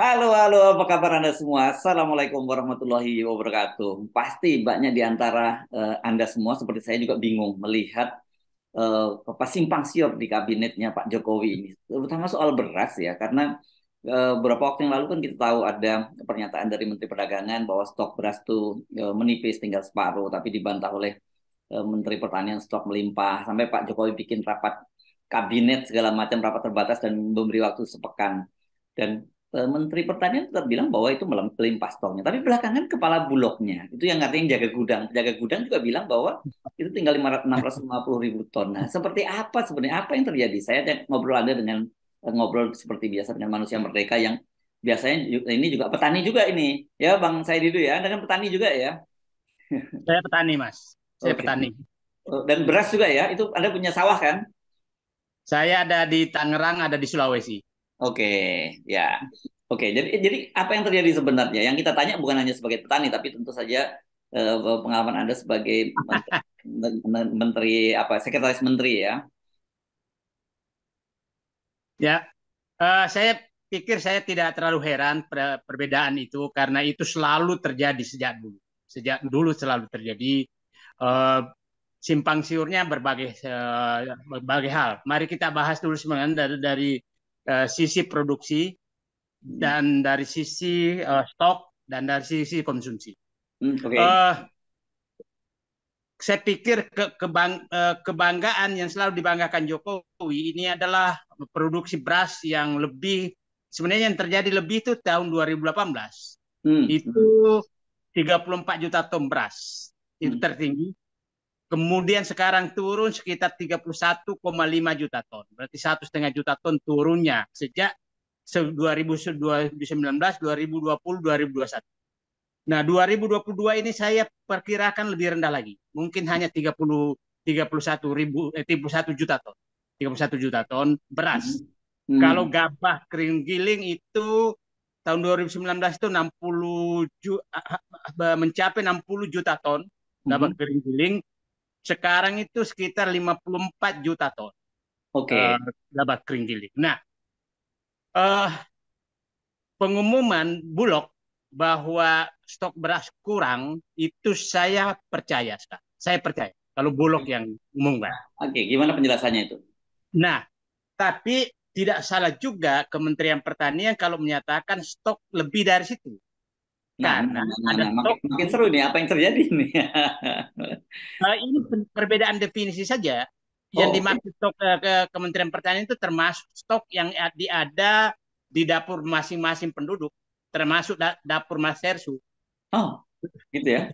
Halo, halo, apa kabar Anda semua? Assalamualaikum warahmatullahi wabarakatuh. Pasti banyak di antara Anda semua, seperti saya juga bingung melihat apa simpang siur di kabinetnya Pak Jokowi ini, terutama soal beras ya, karena beberapa waktu yang lalu kan kita tahu ada pernyataan dari Menteri Perdagangan bahwa stok beras tuh menipis tinggal separuh, tapi dibantah oleh Menteri Pertanian stok melimpah, sampai Pak Jokowi bikin rapat kabinet segala macam rapat terbatas dan memberi waktu sepekan. Dan Menteri Pertanian tetap bilang bahwa itu melimpah stoknya. Tapi belakangan kepala bulognya, itu yang artinya jaga gudang juga bilang bahwa itu tinggal 650 ribu ton. Nah, seperti apa sebenarnya apa yang terjadi? Saya ngobrol Anda dengan ngobrol seperti biasa dengan manusia merdeka yang biasanya ini juga petani juga ini. Ya, Bang Said itu ya, Anda kan petani juga ya. Saya petani, Mas. Saya Oke. petani. Dan beras juga ya, itu Anda punya sawah kan? Saya ada di Tangerang, ada di Sulawesi. Oke, ya. Oke, jadi apa yang terjadi sebenarnya? Yang kita tanya bukan hanya sebagai petani, tapi tentu saja pengalaman Anda sebagai menteri apa, sekretaris menteri ya. Ya, saya pikir saya tidak terlalu heran perbedaan itu karena itu selalu terjadi sejak dulu. Sejak dulu selalu terjadi eh, simpang siurnya berbagai hal. Mari kita bahas dulu sebenarnya dari sisi produksi Hmm, dan dari sisi stok dan dari sisi konsumsi. oke. Eh, saya pikir kebanggaan yang selalu dibanggakan Jokowi ini adalah produksi beras yang lebih, sebenarnya yang terjadi lebih itu tahun 2018 Hmm, hmm, itu 34 juta ton beras, itu hmm. tertinggi. Kemudian sekarang turun sekitar 31,5 juta ton, berarti 1,5 juta ton turunnya sejak 2019, 2020, 2021. Nah, 2022 ini saya perkirakan lebih rendah lagi. Mungkin hanya 31 juta ton. 31 juta ton beras. Hmm, Kalau hmm, gabah kering giling itu tahun 2019 itu 60 mencapai 60 juta ton gabah hmm. kering giling. Sekarang itu sekitar 54 juta ton Oke. uh, gabah kering giling. Nah, uh, pengumuman Bulog bahwa stok beras kurang itu saya percaya Kak. Saya percaya kalau Bulog yang umumkan. Oke, gimana penjelasannya itu? Nah, tapi tidak salah juga Kementerian Pertanian kalau menyatakan stok lebih dari situ. Nah, Karena nah, nah, nah, ada nah. stok, Makin seru nih apa yang terjadi nih. ini perbedaan definisi saja. Yang Oh, oke. dimaksud stok ke Kementerian Pertanian itu termasuk stok yang ada di dapur masing-masing penduduk, termasuk dapur Mas Sersu, Oh, gitu ya.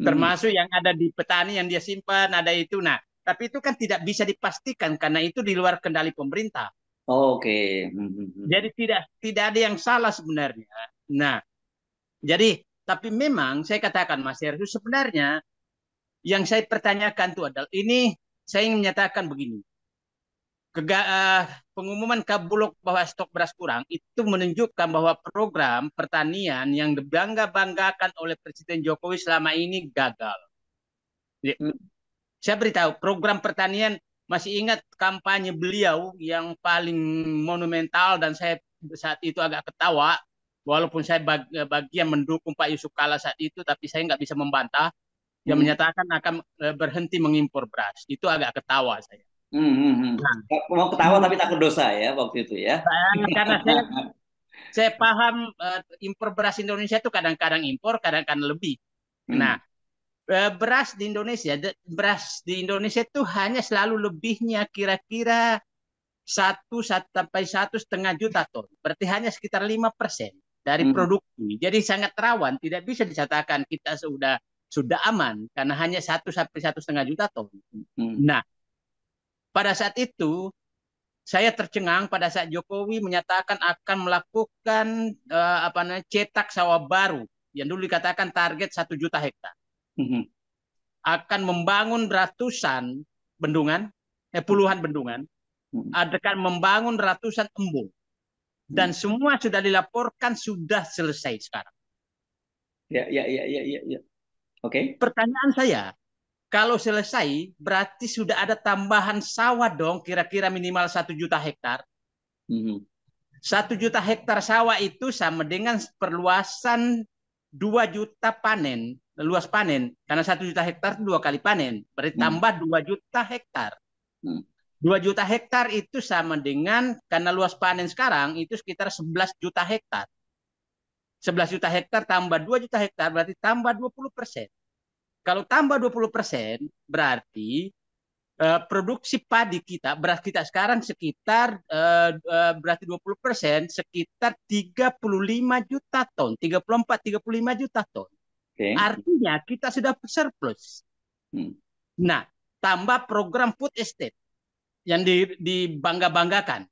Hmm. termasuk yang ada di petani yang dia simpan, ada itu. Nah, tapi itu kan tidak bisa dipastikan karena itu di luar kendali pemerintah. Oke. Hmm, hmm, Jadi hmm. tidak ada yang salah sebenarnya. Nah, jadi tapi memang saya katakan Mas Heru sebenarnya yang saya pertanyakan itu adalah ini saya ingin menyatakan begini. Kega, uh, Pengumuman Kabulok bahwa stok beras kurang itu menunjukkan bahwa program pertanian yang dibangga-banggakan oleh Presiden Jokowi selama ini gagal. Ya, Hmm. saya beritahu program pertanian, masih ingat kampanye beliau yang paling monumental dan saya saat itu agak ketawa walaupun saya bagian mendukung Pak Yusuf Kala saat itu tapi saya nggak bisa membantah yang Hmm. menyatakan akan berhenti mengimpor beras itu agak ketawa saya. Hmm, hmm, hmm. Mau ketawa tapi takut dosa ya waktu itu ya. Karena saya paham impor beras Indonesia itu kadang-kadang impor kadang-kadang lebih. Nah, Hmm, beras di Indonesia itu hanya selalu lebihnya kira-kira 1 sampai 1,5 juta ton. Berarti hanya sekitar 5% dari hmm, produksi. Jadi sangat rawan, tidak bisa disatakan kita sudah aman karena hanya 1 sampai 1,5 juta ton. hmm, Nah, pada saat itu saya tercengang pada saat Jokowi menyatakan akan melakukan apa namanya cetak sawah baru yang dulu dikatakan target 1 juta hektar, hmm, akan membangun ratusan bendungan, hmm, puluhan bendungan, hmm, akan membangun ratusan embung hmm. dan semua sudah dilaporkan sudah selesai sekarang. Ya, ya, ya, ya, ya, ya. Oke. Pertanyaan saya, kalau selesai berarti sudah ada tambahan sawah dong kira-kira minimal 1 juta hektar. Hmm, 1 juta hektar sawah itu sama dengan perluasan 2 juta panen, luas panen. Karena 1 juta hektar itu 2 kali panen, berarti Hmm. tambah 2 juta hektar. Hmm. 2 juta hektar itu sama dengan, karena luas panen sekarang itu sekitar 11 juta hektar. 11 juta hektar tambah 2 juta hektar berarti tambah 20%. Kalau tambah 20% berarti produksi padi kita, beras kita sekarang sekitar berarti 20%, sekitar 35 juta ton, 34-35 juta ton. Oke. Artinya kita sudah surplus. Hmm. Nah, tambah program food estate yang dibangga-banggakan.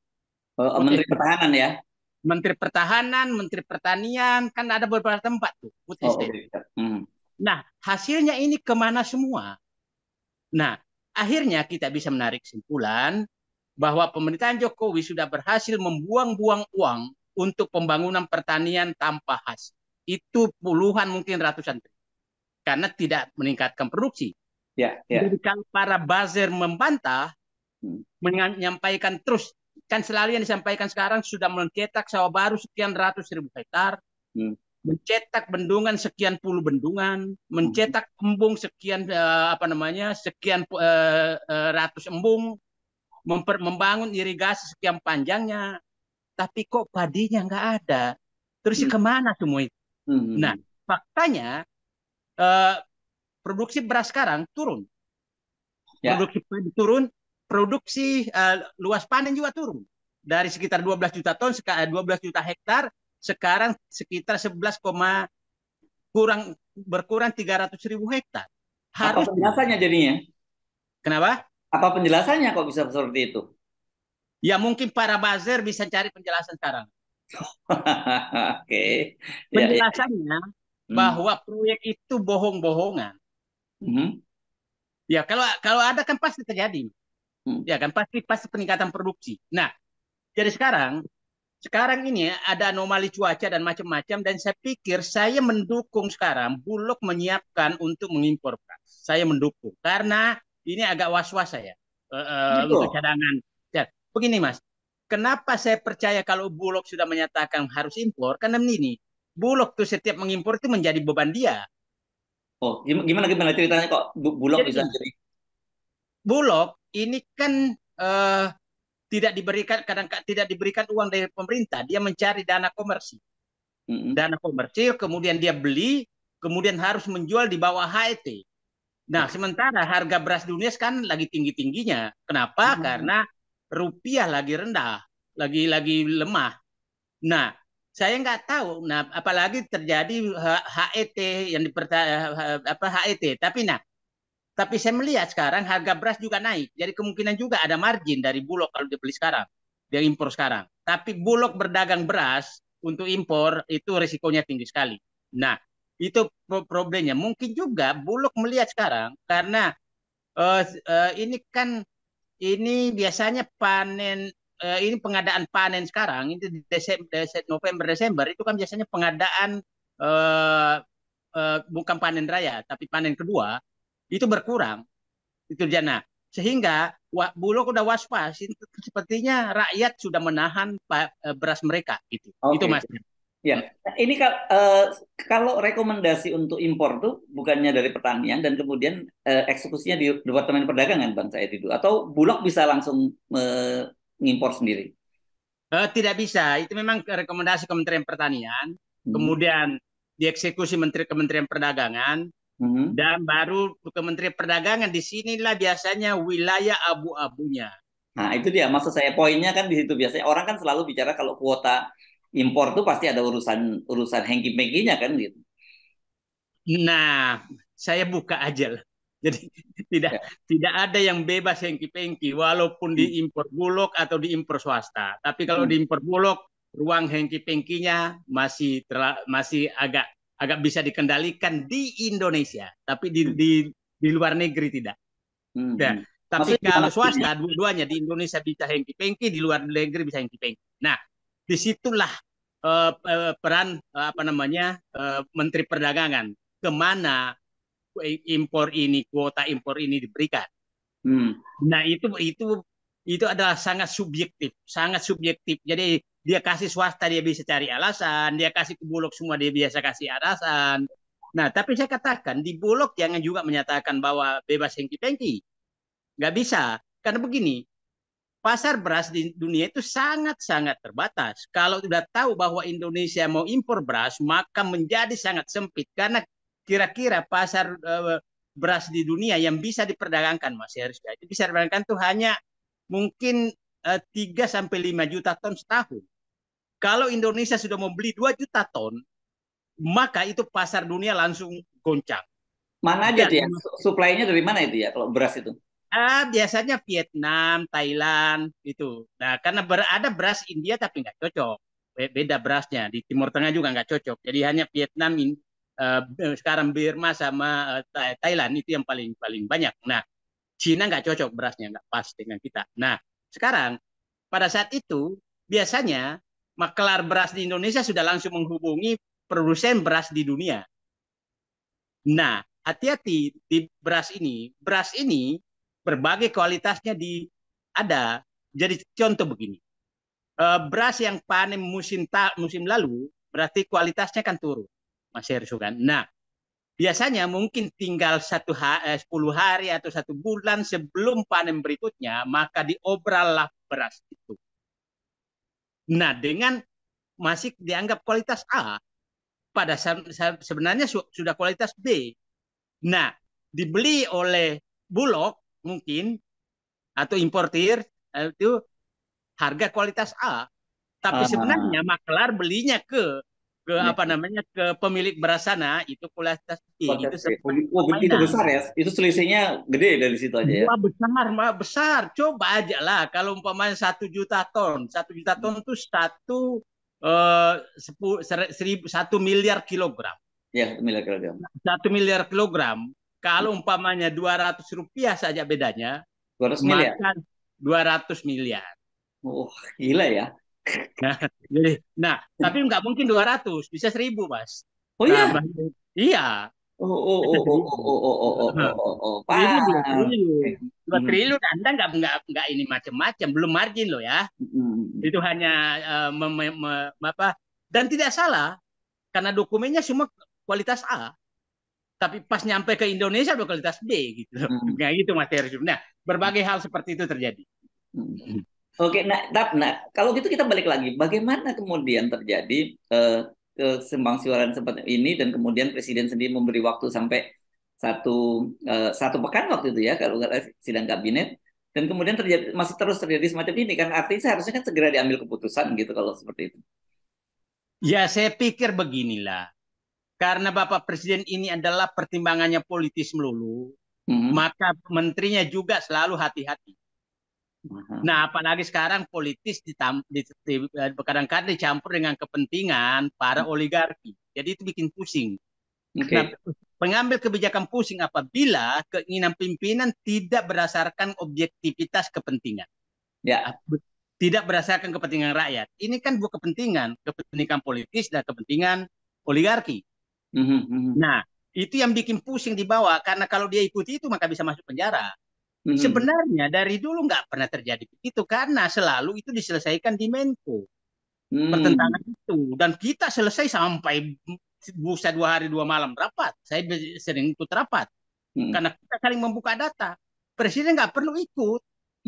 Food Menteri estate. Pertahanan ya. Menteri Pertahanan, Menteri Pertanian, kan ada beberapa tempat tuh food Oh, estate. oke. Hmm. Nah, hasilnya ini kemana semua? Nah, akhirnya kita bisa menarik kesimpulan bahwa pemerintahan Jokowi sudah berhasil membuang-buang uang untuk pembangunan pertanian tanpa hasil. Itu puluhan mungkin ratusan triliun karena tidak meningkatkan produksi. Ya, ya. Jadi kalau para buzzer membantah, Hmm. menyampaikan terus, kan selalu yang disampaikan sekarang sudah mencetak sawah baru sekian ratus ribu hektar, Hmm. mencetak bendungan sekian puluh bendungan, Hmm. mencetak embung sekian sekian ratus embung, membangun irigasi sekian panjangnya, tapi kok padinya nggak ada. Terus Hmm. kemana semua itu? Nah, Hmm. faktanya eh, produksi beras sekarang turun, Ya. produksi padi turun, produksi luas panen juga turun. Dari sekitar 12 juta ton, 12 juta hektar, sekarang sekitar 11, berkurang 300 ribu hektar. Apa Harusnya, penjelasannya jadinya? kenapa? Apa penjelasannya kok bisa seperti itu? Ya mungkin para buzzer bisa cari penjelasan sekarang. Oke. Ya, ya. Penjelasannya Hmm. bahwa proyek itu bohong-bohongan. Hmm. Ya kalau kalau ada kan pasti terjadi. Hmm. Ya kan pasti pasti peningkatan produksi. Nah, jadi sekarang ini ada anomali cuaca dan macam-macam, dan saya pikir saya mendukung sekarang Bulog menyiapkan untuk mengimpor beras. Saya mendukung karena ini agak was-was saya untuk Gitu. cadangan. Ya, begini Mas, kenapa saya percaya kalau Bulog sudah menyatakan harus impor? Karena ini Bulog tuh setiap mengimpor itu menjadi beban dia. Oh, gimana gimana ceritanya kok Bulog Jadi bisa gini, jadi? Bulog ini kan tidak diberikan kadang tidak diberikan uang dari pemerintah, dia mencari dana komersil. Hmm. Dana komersil, kemudian dia beli, kemudian harus menjual di bawah HET. Nah, Oke. sementara harga beras dunia kan lagi tinggi-tingginya. Kenapa? Hmm. Karena rupiah lagi rendah, lagi lemah. Nah, saya nggak tahu. Nah, apalagi terjadi HET yang HET. Tapi saya melihat sekarang harga beras juga naik. Jadi kemungkinan juga ada margin dari Bulog kalau dia beli sekarang, dia impor sekarang. Tapi Bulog berdagang beras untuk impor itu risikonya tinggi sekali. Nah, itu problemnya. Mungkin juga Bulog melihat sekarang karena ini kan ini biasanya panen ini pengadaan panen sekarang itu di November Desember itu kan biasanya pengadaan uh, bukan panen raya tapi panen kedua itu berkurang itu Jana, sehingga Bulog udah was-was sepertinya rakyat sudah menahan beras mereka itu Oke. Mas. Ya, nah, ini kalau rekomendasi untuk impor tuh bukannya dari pertanian dan kemudian eksekusinya di Departemen Perdagangan Bang Said itu, atau Bulog bisa langsung mengimpor sendiri? Tidak bisa, itu memang rekomendasi Kementerian Pertanian, Hmm. kemudian dieksekusi Kementerian Perdagangan, Hmm. dan baru Kementerian Perdagangan disinilah biasanya wilayah abu-abunya. Nah, itu dia maksud saya poinnya kan di situ biasanya orang kan selalu bicara kalau kuota impor tuh pasti ada urusan urusan hengki-pengkinya kan gitu. Nah, saya buka aja lah. Jadi tidak Ya. tidak ada yang bebas hengki-pengki walaupun Hmm. diimpor Bulog atau diimpor swasta. Tapi kalau Hmm. diimpor Bulog, ruang hengki-pengkinya masih agak agak bisa dikendalikan di Indonesia, tapi Hmm. di luar negeri tidak. Hmm. Ya, Hmm. tapi Maksudnya gimana kalau maksudnya? swasta dua-duanya di Indonesia bisa hengki-pengki, di luar negeri bisa hengki-pengki. Nah, disitulah peran Menteri Perdagangan kemana kuota impor ini diberikan. Hmm. Nah itu adalah sangat subjektif, sangat subjektif. Jadi dia kasih swasta dia bisa cari alasan, dia kasih ke Bulog semua dia biasa kasih alasan. Nah, tapi saya katakan di Bulog jangan juga menyatakan bahwa bebas hengki-pengki. Nggak bisa. Karena begini, pasar beras di dunia itu sangat-sangat terbatas. Kalau sudah tahu bahwa Indonesia mau impor beras, maka menjadi sangat sempit. Karena kira-kira pasar beras di dunia yang bisa diperdagangkan, Mas Heris, bisa diperdagangkan itu hanya mungkin 3 sampai 5 juta ton setahun. Kalau Indonesia sudah membeli 2 juta ton, maka itu pasar dunia langsung goncang. Mana aja Dan tuh ya? Suplainya dari mana itu ya kalau beras itu? biasanya Vietnam, Thailand gitu. Nah, karena ada beras India tapi nggak cocok. Beda berasnya. Di Timur Tengah juga nggak cocok. Jadi hanya Vietnam, sekarang Burma sama Thailand itu yang paling paling banyak. Nah, Cina nggak cocok berasnya, nggak pas dengan kita. Nah, sekarang pada saat itu biasanya makelar beras di Indonesia sudah langsung menghubungi produsen beras di dunia. Nah, hati-hati di beras ini. Beras ini berbagai kualitasnya ada. Jadi contoh begini, beras yang panen musim lalu berarti kualitasnya kan turun, Mas Hersu kan. Nah, biasanya mungkin tinggal 10 hari atau 1 bulan sebelum panen berikutnya, maka diobrallah beras itu. Nah, dengan masih dianggap kualitas A, pada sebenarnya sudah kualitas B. Nah, dibeli oleh Bulog mungkin atau importir itu harga kualitas A, tapi Ah, sebenarnya makelar belinya ke ya. apa namanya ke pemilik beras sana itu kualitas B. Itu Kontes B. sebenarnya Oh, begitu permainan. besar ya? Itu selisihnya gede dari situ aja ya? Wah besar, mah besar. Coba aja lah kalau umpamanya 1 juta ton, 1 juta ton itu 1 miliar kilogram. Ya, 1 miliar kilogram. 1 miliar kilogram. Kalau umpamanya Rp200 saja bedanya, 200 miliar. maka 200 miliar. Oh, gila ya. Nah, tapi nggak mungkin 200, bisa 1.000, Mas. Oh Nah, ya? iya, Oh, oh, bisa oh, oh, 1.000. oh, oh, oh, oh, oh, oh, oh. 2 Paham. triliun. Eh, 2 triliun Anda nggak ini macam-macam, belum margin loh ya. mm. Itu hanya apa? Dan tidak salah karena dokumennya semua kualitas A, tapi pas nyampe ke Indonesia udah kualitas B gitu. Mm. Nah, gitu Mas Terjun. Nah, berbagai hal seperti itu terjadi. Mm. Oke, nah, kalau gitu kita balik lagi. Bagaimana kemudian terjadi eh, kesimpangsiuran seperti ini dan kemudian Presiden sendiri memberi waktu sampai satu 1 pekan waktu itu ya kalau sidang kabinet dan kemudian terjadi masih terus terjadi semacam ini kan artinya seharusnya kan segera diambil keputusan gitu kalau seperti itu. Ya, saya pikir beginilah. Karena Bapak Presiden ini adalah pertimbangannya politis melulu, Mhm. maka menterinya juga selalu hati-hati. Aha. Nah, apalagi sekarang politis kadang-kadang dicampur dengan kepentingan para oligarki. Jadi itu bikin pusing. Nah, Oke, pengambil kebijakan pusing apabila keinginan pimpinan tidak berdasarkan objektivitas kepentingan. ya. Tidak berdasarkan kepentingan rakyat. Ini kan bukan kepentingan politis dan kepentingan oligarki. Mhm, mhm, Nah, itu yang bikin pusing di bawah. Karena kalau dia ikuti itu maka bisa masuk penjara. mhm. Sebenarnya dari dulu nggak pernah terjadi begitu karena selalu itu diselesaikan di Menko Hmm, pertentangan itu dan kita selesai sampai busa 2 hari 2 malam rapat. Saya sering ikut rapat mhm, karena kita saling membuka data. Presiden nggak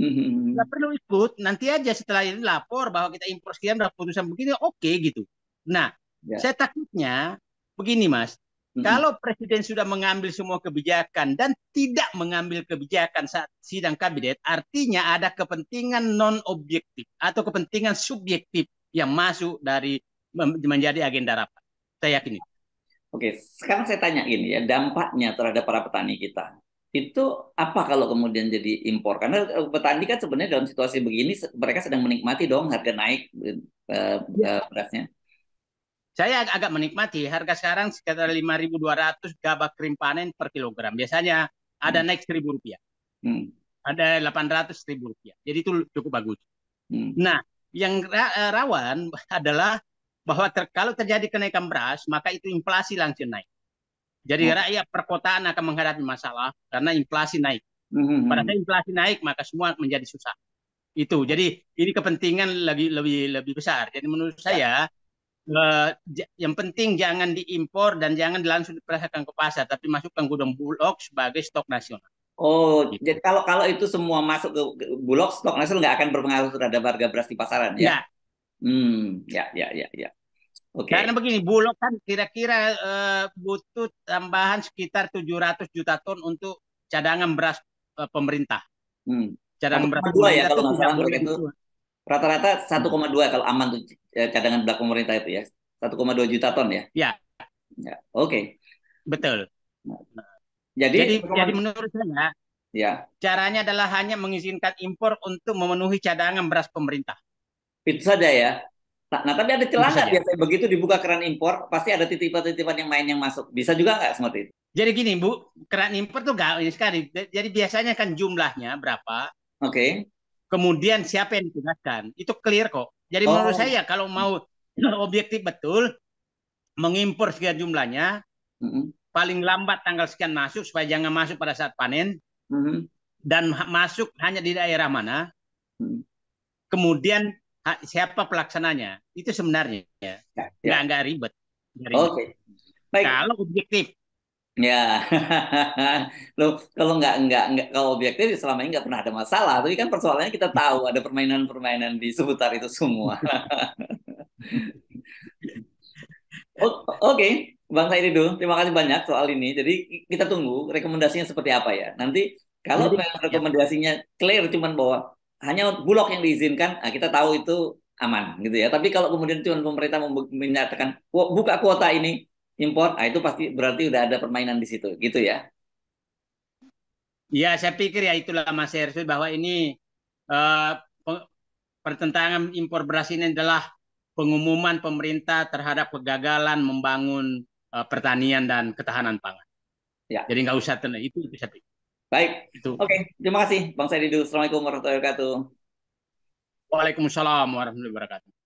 mhm, perlu ikut. Nanti aja setelah ini lapor bahwa kita impor sekian dapat putusan begini, oke gitu. Nah, ya. saya takutnya begini Mas. Mhm. Kalau presiden sudah mengambil semua kebijakan dan tidak mengambil kebijakan saat sidang kabinet, artinya ada kepentingan non objektif atau kepentingan subjektif yang masuk dari menjadi agenda rapat. Saya yakin itu. Oke, sekarang saya tanya ini ya, dampaknya terhadap para petani kita. Itu apa kalau kemudian jadi impor? Karena petani kan sebenarnya dalam situasi begini mereka sedang menikmati dong harga naik berasnya. Saya agak menikmati harga sekarang sekitar 5.200 gabah kering panen per kilogram. Biasanya ada Hmm, naik Rp1.000, hmm, ada Rp800.000. Jadi itu cukup bagus. hmm, Nah, yang rawan adalah bahwa kalau terjadi kenaikan beras, maka itu inflasi langsung naik. Jadi oh, rakyat perkotaan akan menghadapi masalah karena inflasi naik. hmm, hmm, Pada hmm. saat inflasi naik, maka semua menjadi susah. Itu. Jadi ini kepentingan lagi lebih lebih besar. Jadi menurut Ya. saya yang penting jangan diimpor dan jangan langsung diperasarkan ke pasar, tapi masukkan gudang Bulog sebagai stok nasional. Oh, Gitu. jadi kalau itu semua masuk ke Bulog, stok nasional nggak akan berpengaruh terhadap harga beras di pasaran ya? Ya, Ya. Oke. karena begini, Bulog kan kira-kira butuh tambahan sekitar 700 juta ton untuk cadangan beras pemerintah. Hmm. Cadangan beras 1,2 ya pemerintah kalau itu nggak tidak salah boleh mereka itu dijual. rata-rata satu Hmm. koma dua kalau aman tuh cadangan beras pemerintah itu ya. 1,2 juta ton ya. Ya, Ya, oke. betul. Jadi Jadi menurut saya ya caranya adalah hanya mengizinkan impor untuk memenuhi cadangan beras pemerintah. itu saja ya. Nah, tapi ada celah Itu nggak saja. biasanya begitu dibuka keran impor, pasti ada titipan-titipan yang main yang masuk. Bisa juga nggak seperti itu? Jadi gini, Bu, keran impor tuh gak ini sekali. Jadi biasanya kan jumlahnya berapa, Oke. kemudian siapa yang ditugaskan. Itu clear kok. Jadi menurut Oh. saya kalau mau objektif betul, mengimpor sekian jumlahnya, Mm-mm. paling lambat tanggal sekian masuk supaya jangan masuk pada saat panen Mhm. dan masuk hanya di daerah mana, Mhm. kemudian siapa pelaksananya. Itu sebenarnya ya. Ya. Nggak ribet. Nggak ribet. Oke. Baik. Kalau objektif. Ya, loh kalau nggak kalau objektif selama ini nggak pernah ada masalah. Tapi kan persoalannya kita tahu ada permainan-permainan di seputar itu semua. Oke, Bang Said terima kasih banyak soal ini. Jadi kita tunggu rekomendasinya seperti apa ya. Nanti kalau Jadi memang ya, rekomendasinya clear cuman bahwa hanya Bulog yang diizinkan, nah kita tahu itu aman gitu ya. Tapi kalau kemudian cuman pemerintah menyatakan buka kuota ini impor, nah itu pasti berarti udah ada permainan di situ, gitu ya. ya saya pikir ya itulah Mas Hersud bahwa ini eh, pertentangan impor beras ini adalah pengumuman pemerintah terhadap kegagalan membangun pertanian dan ketahanan pangan. Ya, Jadi nggak usah tenang itu saya pikir. baik. Itu. Oke, terima kasih Bang Said. Assalamualaikum warahmatullahi wabarakatuh. Waalaikumsalam warahmatullahi wabarakatuh.